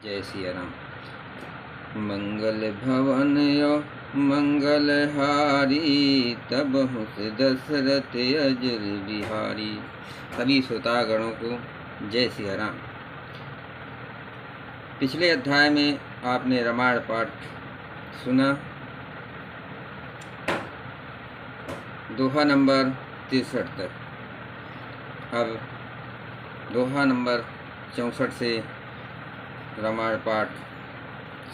जय सिया राम। मंगल भवन यो मंगल हारी, तब हुस दशरथ अजर बिहारी। सभी श्रोतागणों को जय सिया राम। पिछले अध्याय में आपने रामायण पाठ सुना। दोहा नंबर 63 तक। अब दोहा नंबर 64 से रामायण पाठ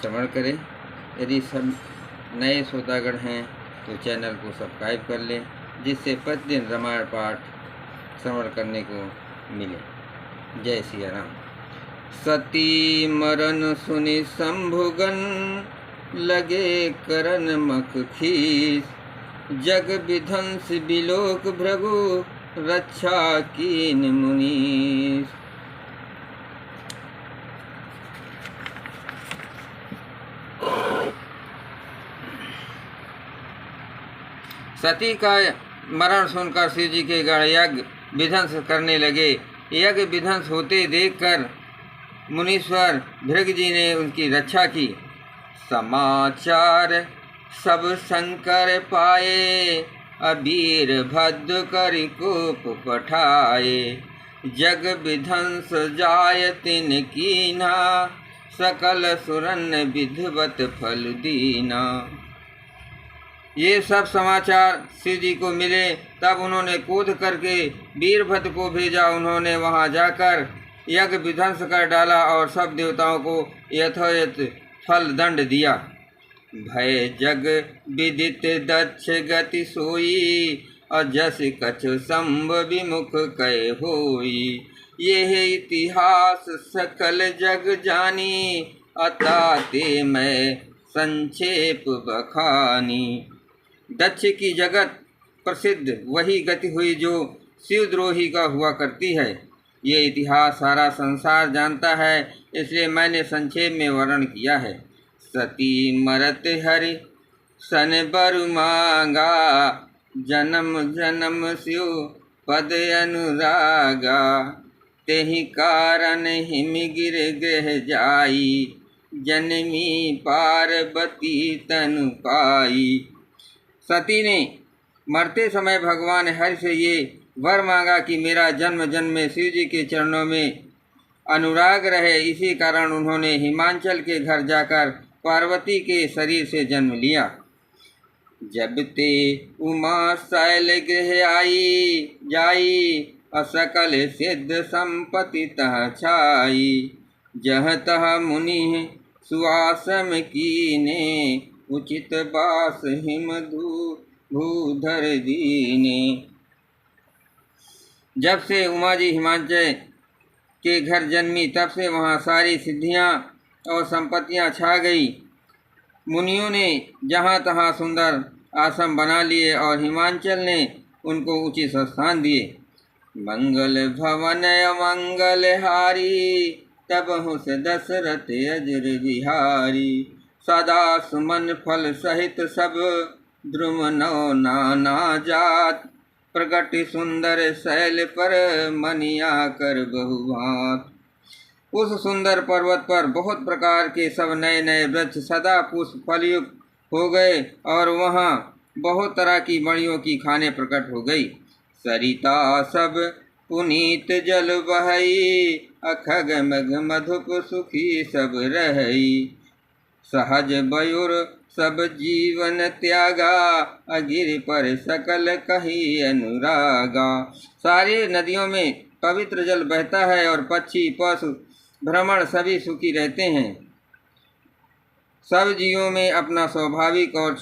श्रवण करें। यदि सब नए श्रोतागण हैं तो चैनल को सब्सक्राइब कर लें, जिससे प्रतिदिन रामायण पाठ श्रवण करने को मिले। जय सिया राम। सती मरन सुनि शंभुगन, लगे करन मख खीस। जग विध्वंस बिलोक भृगु, रक्षा कीन मुनीस। सती का मरण सुनकर शिव जी के गण यज्ञ विध्वंस करने लगे। यज्ञ विध्वंस होते देखकर मुनीश्वर भृग जी ने उनकी रक्षा की। समाचार सब शंकर पाए, अबीर भद्र कर कोप पठाए। जग विध्वंस जाय तिन कीना, सकल सुरन विधिवत फल दीना। ये सब समाचार शिव जी को मिले। तब उन्होंने क्रोध करके वीरभद्र को भेजा। उन्होंने वहां जाकर यज्ञ विध्वंस कर डाला और सब देवताओं को यथोचित फल दंड दिया। भय जग विदित दक्ष गति सोई, और जस कछ संभ विमुख कय होई। ये इतिहास सकल जग जानी, अताते मैं संक्षेप बखानी। दक्ष की जगत प्रसिद्ध वही गति हुई जो शिवद्रोही का हुआ करती है। ये इतिहास सारा संसार जानता है, इसलिए मैंने संक्षेप में वर्णन किया है। सती मरत हरि सन बरु मांगा, जन्म जन्म शिव पद अनुरागा। तेहि कारण हिम गिर गृह जाई, जनमी पार्वती तनु पाई। सती ने मरते समय भगवान हरि से ये वर मांगा कि मेरा जन्म जन्म में शिव जी के चरणों में अनुराग रहे। इसी कारण उन्होंने हिमांचल के घर जाकर पार्वती के शरीर से जन्म लिया। जब ते उमा शैल गृह आई जाई, असकल सिद्ध संपत्ति तह छाई। जह तह मुनि सुआसम कीने, उचित बास हिम भूधर दीने। जब से उमा जी हिमांचल के घर जन्मी, तब से वहाँ सारी सिद्धियाँ और संपत्तियाँ छा गई। मुनियों ने जहाँ तहाँ सुंदर आश्रम बना लिए और हिमांचल ने उनको उचित स्थान दिए। मंगल भवन मंगल हारी, तब हुस दशरथ अजर बिहारी। सदा सुमन फल सहित सब, द्रुम नौ नाना जात। प्रगट सुंदर शैल पर, मनिया कर बहुभात। उस सुंदर पर्वत पर बहुत प्रकार के सब नए नए वृक्ष सदा पुष्प फलयुक्त हो गए, और वहाँ बहुत तरह की मणियों की खाने प्रकट हो गई। सरिता सब पुनीत जल बहई, अखग मघ मधुप सुखी सब रहई। सहज बयुर सब जीवन त्यागा, अगिर पर सकल कही अनुरागा। सारी नदियों में पवित्र जल बहता है और पक्षी पशु भ्रमण सभी सुखी रहते हैं। सब जीवों में अपना स्वाभाविक और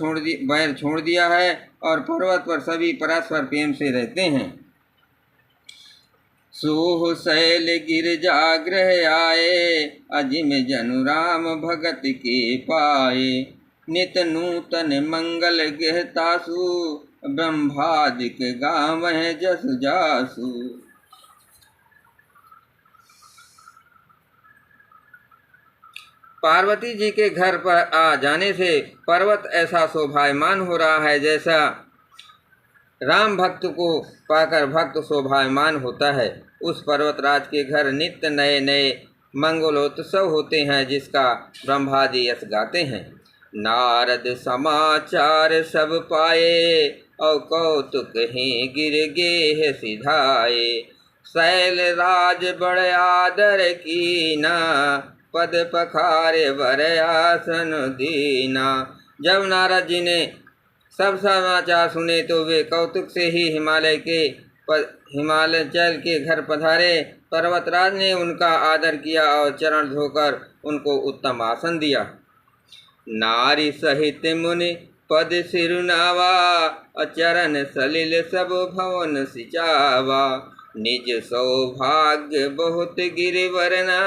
वैर छोड़ दिया है, और पर्वत पर सभी परस्पर प्रेम से रहते हैं। सोह शैल गिर जाग्रह आए, अजिम जनु राम भगत के पाए। नित नूतन मंगल गहतासु, ब्रह्मादिक गाँव जस जासु। पार्वती जी के घर पर आ जाने से पर्वत ऐसा शोभायमान हो रहा है, जैसा राम भक्त को पाकर भक्त शोभायमान होता है। उस पर्वतराज के घर नित्य नए नए मंगलोत्सव होते हैं जिसका ब्रह्मादि यश गाते हैं। नारद समाचार सब पाए, और कौतुक ही गिर गेह सिधाए। शैल राज बड़ आदर कीना, पद पखारे वर आसन दीना। जब नारद जी ने सब समाचार सुने तो वे कौतुक से ही हिमालय के घर पधारे। पर्वतराज ने उनका आदर किया और चरण धोकर उनको उत्तम आसन दिया। नारी सहित मुनि पद सिरुनावा, चरण सलिल सब भवन सिचावा। निज सौभाग्य बहुत गिरिवरना,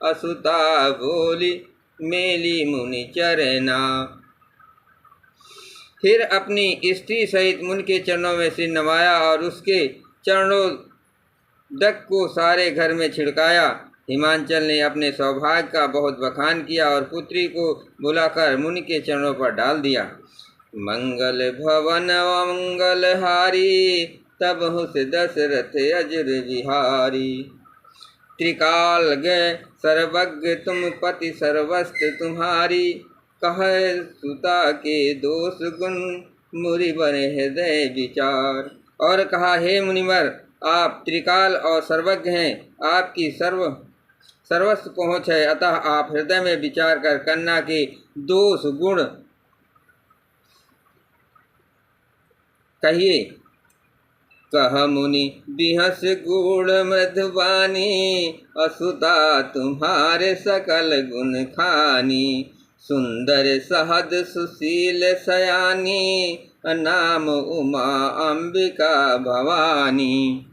असुता बोली मेली मुनि चरना। फिर अपनी स्त्री सहित मुनि के चरणों में सिर नवाया और उसके चरणों दक को सारे घर में छिड़काया। हिमांचल ने अपने सौभाग्य का बहुत बखान किया और पुत्री को बुलाकर मुनि के चरणों पर डाल दिया। मंगल भवन मंगल हारी, तब हुस दशरथ अजर विहारी। त्रिकाल गए सर्वज्ञ तुम पति सर्वस्त्र तुम्हारी, कहे सुता के दोष गुण मुरि बने हृदय विचार। और कहा, हे मुनिवर, आप त्रिकाल और सर्वज्ञ हैं, आपकी सर्वस्व पहुँच है, अतः आप हृदय में विचार कर कन्या के दोष गुण कहिए। कह मुनि बिहस गुण मृदुवानी, असुता तुम्हारे सकल गुण खानी। सुंदर सहद सुशील सयानी, नाम उमा अंबिका भवानी।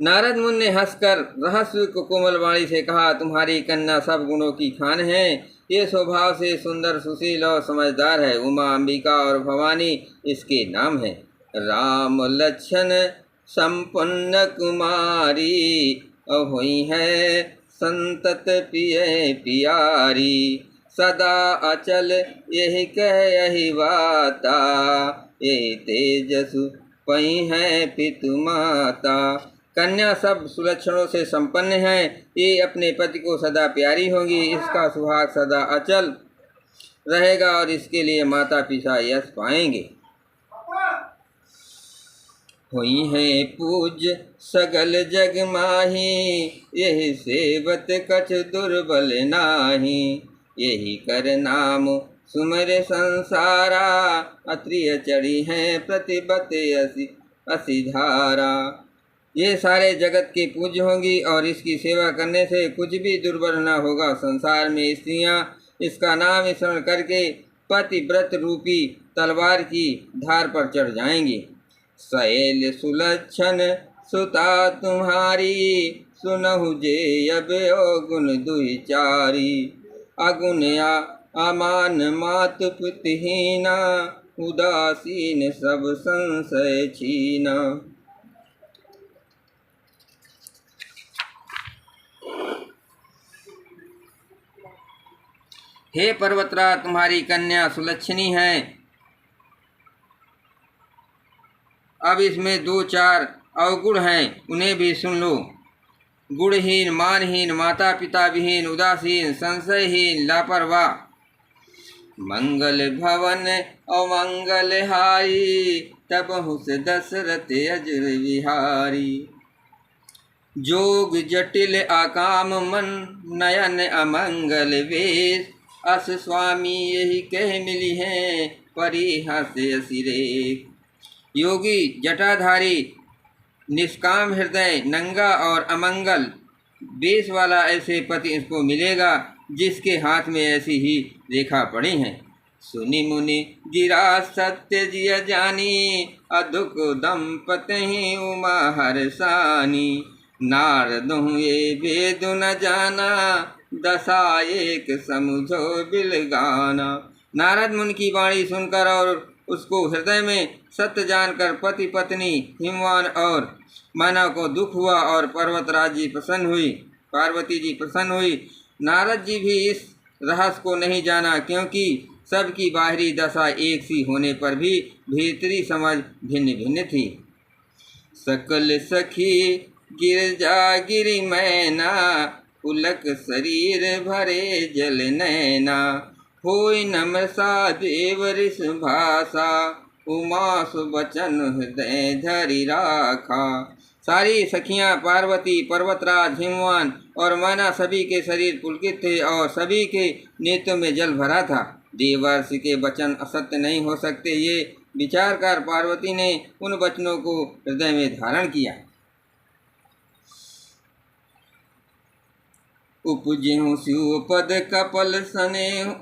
नारद मुनि ने हंसकर रहस्य को कोमल वाणी से कहा, तुम्हारी कन्या सब गुणों की खान है। ये स्वभाव से सुंदर सुशील और समझदार है। उमा अंबिका और भवानी इसके नाम है। राम लक्षण संपन्न कुमारी, हुई है संतत पिए पियारी। सदा अचल यही कह यही वाता, ये तेजसु पई है पितु माता। कन्या सब सुलक्षणों से संपन्न है, ये अपने पति को सदा प्यारी होगी। इसका सुहाग सदा अचल रहेगा और इसके लिए माता पिता यश पाएंगे। हुई है पूज्य सगल जग माही, यही सेवत कछ दुर्बल नाही। यही कर नाम सुमर संसारा, अत्रिय चढ़ी है प्रतिबत असी धारा। ये सारे जगत के पूज्य होंगी और इसकी सेवा करने से कुछ भी दुर्बल न होगा। संसार में स्त्रियां इसका नाम स्मरण करके पतिव्रत रूपी तलवार की धार पर चढ़ जाएंगी। शैल सुलक्षण सुता तुम्हारी, सुनहु जे अब गुण दुहि चारी। अगुण अमान मात पितहीना, उदासीन सब संशय छीना। हे पर्वतराज, तुम्हारी कन्या सुलक्षणी है। अब इसमें 2-4 अवगुण हैं, उन्हें भी सुन लो। गुणहीन, मानहीन, माता पिता विहीन, उदासीन, संशयहीन, लापरवाह। मंगल भवन अमंगल हारी, तब हुस दशरथ अजर विहारी। जोग जटिल आकाम मन, नयन अमंगल वेश। अस स्वामी यही कह मिली है, परिहास असिरेख। योगी जटाधारी, निष्काम हृदय, नंगा और अमंगल वेश वाला ऐसे पति इसको मिलेगा जिसके हाथ में ऐसी ही रेखा पड़ी है। सुनि मुनि गिरा सत्य जिय जानी, अदुक दंपति ही उमा हर्षानी। नारदहु ये वेद न जाना, दशा एक समुझो बिलगाना। नारद मुनि की वाणी सुनकर और उसको हृदय में सत्य जानकर पति पत्नी हिमवान और मानव को दुख हुआ और पार्वती जी प्रसन्न हुई। नारद जी भी इस रहस्य को नहीं जाना, क्योंकि सबकी बाहरी दशा एक सी होने पर भी भीतरी समझ भिन्न भिन्न थी। सकल सखी गिरजा गिरि मैना, पुलक शरीर भरे जल नैना। होय नमसा देव ऋष भाषा, उमा सुबचन हृदय धरि राखा। सारी सखियां पार्वती, पर्वतराज, हिमवान और मैना सभी के शरीर पुलकित थे और सभी के नेत्रों में जल भरा था। देवर्षि के वचन असत्य नहीं हो सकते, ये विचार कर पार्वती ने उन वचनों को हृदय में धारण किया। उपज्यो शिव पद कपल स्नेह,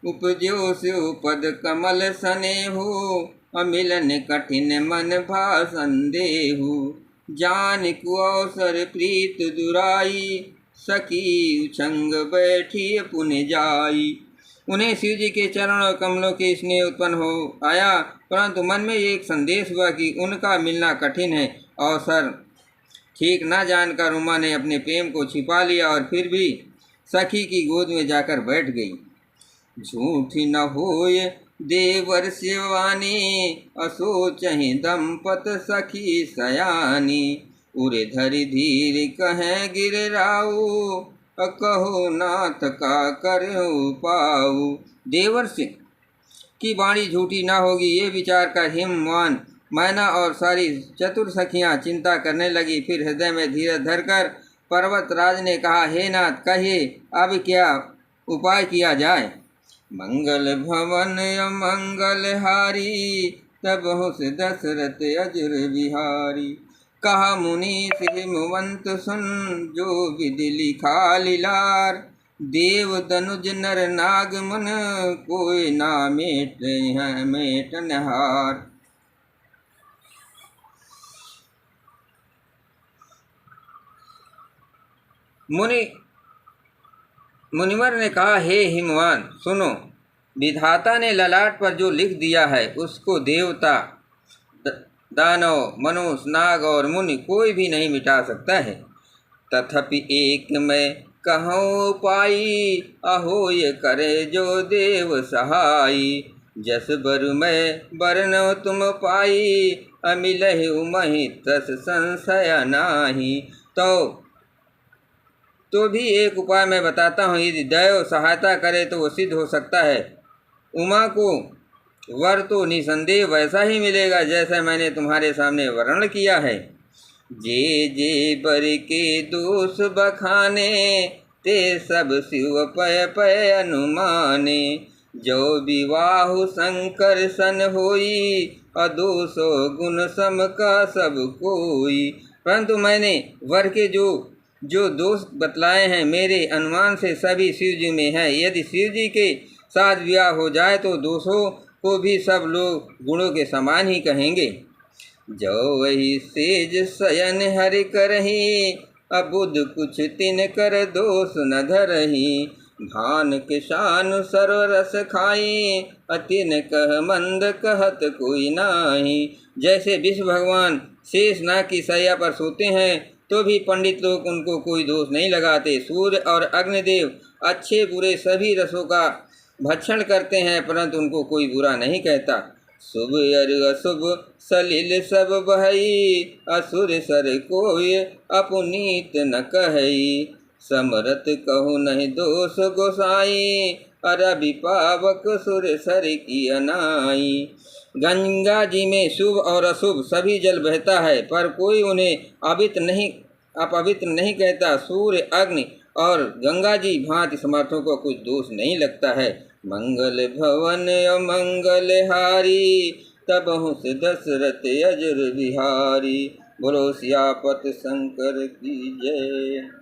उपज्यो शिव पद कमल स्नेहु। अमिलन कठिन मन भा संदेहु, जान कुअवसर प्रीत दुराई। सखी उछंग बैठी पुन जाई। उन्हें शिव जी के चरण और कमलों के स्नेह उत्पन्न हो आया, परंतु मन में एक संदेश हुआ कि उनका मिलना कठिन है। अवसर ठीक न जानकर उमा ने अपने प्रेम को छिपा लिया और फिर भी सखी की गोद में जाकर बैठ गई। झूठी न होय देवर शिवानी, असोचहि दंपत सखी सयानी। उरे धरि धीर कहें गिरराऊ, कहो नाथ का करहु पाऊ। देवर्षि की वाणी झूठी न होगी, ये विचार कर हिमवान, मैना और सारी चतुर सखियां चिंता करने लगी। फिर हृदय में धीरज धरकर पर्वतराज ने कहा, हे नाथ कहिए अब क्या उपाय किया जाए। मंगल भवन अमंगल हारी, तब होश दशरथ अजुर बिहारी। कहा मुनीष हिमवंत सुन, जो विधि लिखा लीलार। देव दनुज नर नाग मन, कोई ना मेटनहार। मुनिवर ने कहा, हे हिमवान सुनो, विधाता ने ललाट पर जो लिख दिया है उसको देवता, दानव, मनुष्य, नाग और मुनि कोई भी नहीं मिटा सकता है। तथापि एक मैं कहूँ पाई, अहो ये करे जो देव सहाई। जस बर मैं बरनो तुम पाई, अमिलहि महि तस संशय नाही। तो भी एक उपाय मैं बताता हूँ, यदि दैव सहायता करे तो वो सिद्ध हो सकता है। उमा को वर तो निसंदेह वैसा ही मिलेगा जैसा मैंने तुम्हारे सामने वर्णन किया है। जे जे बर के दोष बखाने, ते सब शिव पय पय अनुमाने। जो विवाह शंकर सन होई, अदोषो गुण सम का सब कोई। परंतु मैंने वर के जो दोष बतलाए हैं, मेरे अनुमान से सभी शिव जी में है। यदि शिव जी के साथ विवाह हो जाए तो दोषों को भी सब लोग गुणों के समान ही कहेंगे। जो वही सेज शयन हरि करही, अबुध कुछ तिन कर दोष न धरही। भान किसान सररस खाई, अतिन कह मंद कहत कोई नाही। जैसे विष्णु भगवान शेष नाग की शैया पर सोते हैं तो भी पंडित लोग उनको कोई दोष नहीं लगाते। सूर्य और अग्निदेव अच्छे बुरे सभी रसों का भक्षण करते हैं, परंतु उनको कोई बुरा नहीं कहता। शुभ अर अशुभ सलिल सब बहई, असुर सर कोई अपनीत न कहई। समरत कहु नहीं दोष गोसाई, अरबि पावक सुर सर की अनाई। गंगा जी में शुभ और अशुभ सभी जल बहता है, पर कोई उन्हें अपवित्र नहीं कहता। सूर्य, अग्नि और गंगा जी भांति समर्थों को कुछ दोष नहीं लगता है। मंगल भवन अमंगल हारी, तब होश दशरथ अजुर बिहारी। बोलो सियापत शंकर की जय।